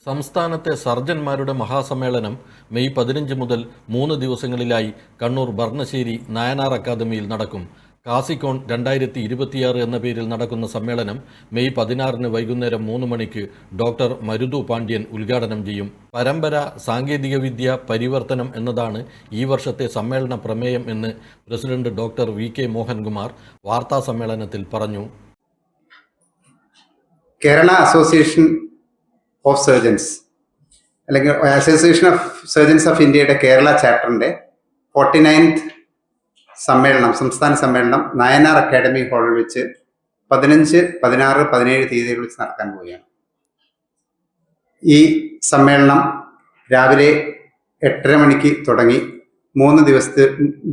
സംസ്ഥാനത്തെ സർജന്മാരുടെ മഹാസമ്മേളനം മെയ് 15 മുതൽ 3 ദിവസങ്ങളിലായി കണ്ണൂർ ബർണശ്ശേരി നായനാർ അക്കാദമിയിൽ നടക്കും. കാസിക്കോൺ 2026 എന്ന പേരിൽ നടക്കുന്ന സമ്മേളനം മെയ് 16 വൈകുന്നേരം 3 മണിക്ക് ഡോക്ടർ മരുതു പാണ്ഡ്യൻ ഉദ്ഘാടനം ചെയ്യും. പരമ്പര, സാങ്കേതികവിദ്യ, പരിവർത്തനം എന്നതാണ് ഈ വർഷത്തെ സമ്മേളന പ്രമേയം എന്ന് പ്രസിഡന്റ് ഡോക്ടർ VK മോഹൻകുമാർ വാർത്താസമ്മേളനത്തിൽ പറഞ്ഞു. കേരള അസോസിയേഷൻ ഓഫ് സർജൻസ് അല്ലെങ്കിൽ അസോസിയേഷൻ ഓഫ് സർജൻസ് ഓഫ് ഇന്ത്യയുടെ കേരള ചാപ്റ്ററിൻ്റെ 49th സമ്മേളനം, സംസ്ഥാന സമ്മേളനം നായനാർ അക്കാദമി ഹാളിൽ വെച്ച് 15, 16, 17 തീയതികളിൽ വെച്ച് നടക്കാൻ പോവുകയാണ്. ഈ സമ്മേളനം രാവിലെ 8:30 മണിക്ക് തുടങ്ങി 3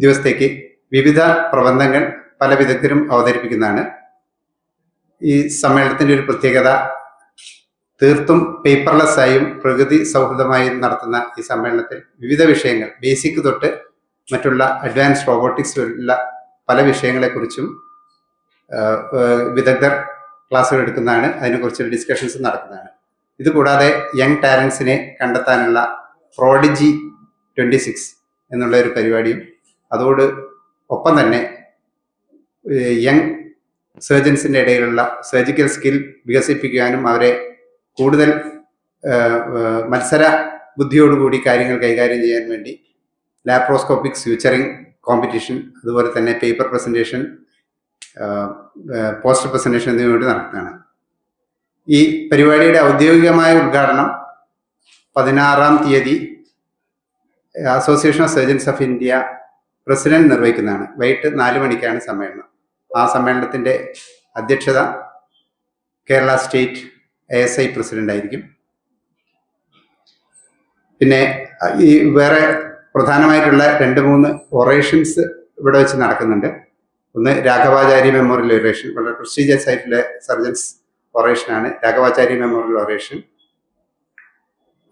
ദിവസത്തേക്ക് വിവിധ പ്രബന്ധങ്ങൾ പല വിദഗ്ധരും അവതരിപ്പിക്കുന്നതാണ്. ഈ സമ്മേളനത്തിൻ്റെ ഒരു പ്രത്യേകത, തീർത്തും പേപ്പർലെസ് ആയും പ്രകൃതി സൗഹൃദമായും നടത്തുന്ന ഈ സമ്മേളനത്തിൽ വിവിധ വിഷയങ്ങൾ, ബേസിക് തൊട്ട് മറ്റുള്ള അഡ്വാൻസ് റോബോട്ടിക്സ് വരെയുള്ള പല വിഷയങ്ങളെക്കുറിച്ചും വിദഗ്ധർ ക്ലാസ്സുകൾ എടുക്കുന്നതാണ്. അതിനെക്കുറിച്ച് ഡിസ്കഷൻസ് നടക്കുന്നതാണ്. ഇതുകൂടാതെ യങ് ടാലൻസിനെ കണ്ടെത്താനുള്ള പ്രോഡിജി 26 എന്നുള്ള ഒരു പരിപാടിയും, അതോട് ഒപ്പം തന്നെ യങ് സർജൻസിൻ്റെ ഇടയിലുള്ള സർജിക്കൽ സ്കിൽ വികസിപ്പിക്കുവാനും അവരെ കൂടുതൽ മത്സര ബുദ്ധിയോടുകൂടി കാര്യങ്ങൾ കൈകാര്യം ചെയ്യാൻ വേണ്ടി ലാപ്രോസ്കോപ്പിക് സ്യൂച്ചറിങ് കോമ്പറ്റീഷൻ, അതുപോലെ തന്നെ പേപ്പർ പ്രസൻറ്റേഷൻ, പോസ്റ്റർ പ്രസൻറ്റേഷൻ എന്നിവ വേണ്ടി നടത്തുന്നതാണ്. ഈ പരിപാടിയുടെ ഔദ്യോഗികമായ ഉദ്ഘാടനം 16-ാം തീയതി association of surgeons of India president നിർവഹിക്കുന്നതാണ്. വൈകിട്ട് 4 മണിക്കാണ് സമ്മേളനം. ആ സമ്മേളനത്തിൻ്റെ അധ്യക്ഷത കേരള സ്റ്റേറ്റ് ASI പ്രസിഡന്റ് ആയിരിക്കും. പിന്നെ ഈ വേറെ പ്രധാനമായിട്ടുള്ള 2-3 ഒറേഷൻസ് ഇവിടെ വെച്ച് നടക്കുന്നുണ്ട്. ഒന്ന് രാഘവാചാര്യ മെമ്മോറിയൽ ഒറേഷൻ, വളരെ പ്രസ്റ്റീജിയസ് ആയിട്ടുള്ള സർജൻസ് ഒറേഷനാണ് രാഘവാചാര്യ മെമ്മോറിയൽ ഒറേഷൻ.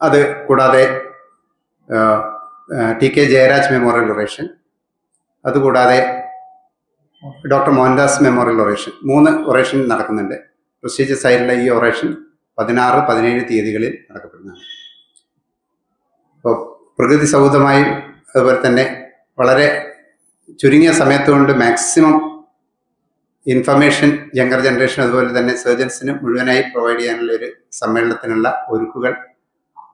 അത് കൂടാതെ TK ജയരാജ് മെമ്മോറിയൽ ഒറേഷൻ, അതുകൂടാതെ doctor Mohandas memorial oration, 3 oration നടക്കുന്നുണ്ട്. പ്രസ്റ്റീജിയസ് ആയിട്ടുള്ള ഈ ഒറേഷൻ 16, 17 തീയതികളിൽ നടക്കപ്പെടുന്നതാണ്. അപ്പോൾ പ്രകൃതി സൗഹൃദമായും അതുപോലെ തന്നെ വളരെ ചുരുങ്ങിയ സമയത്തുകൊണ്ട് മാക്സിമം ഇൻഫർമേഷൻ യങ്ങർ ജനറേഷൻ അതുപോലെ തന്നെ സർജൻസിന് മുഴുവനായി പ്രൊവൈഡ് ചെയ്യാനുള്ള ഒരു സമ്മേളനത്തിനുള്ള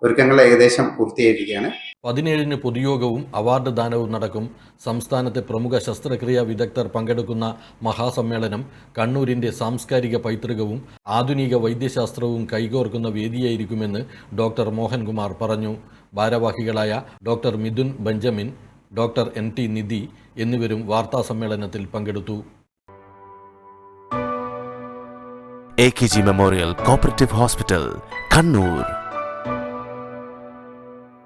ഒരുക്കങ്ങൾ ഏകദേശം പൂർത്തിയായിരിക്കുകയാണ്. 17 പൊതുയോഗവും അവാർഡ് ദാനവും നടക്കും. സംസ്ഥാനത്തെ പ്രമുഖ ശസ്ത്രക്രിയാ വിദഗ്ധർ പങ്കെടുക്കുന്ന മഹാസമ്മേളനം കണ്ണൂരിൻ്റെ സാംസ്കാരിക പൈതൃകവും ആധുനിക വൈദ്യശാസ്ത്രവും കൈകോർക്കുന്ന വേദിയായിരിക്കുമെന്ന് ഡോക്ടർ മോഹൻകുമാർ പറഞ്ഞു. ഭാരവാഹികളായ doctor Mithun Benjamin, doctor NT നിധി എന്നിവരും വാർത്താസമ്മേളനത്തിൽ പങ്കെടുത്തു. AKG memorial cooperative hospital, Kannur.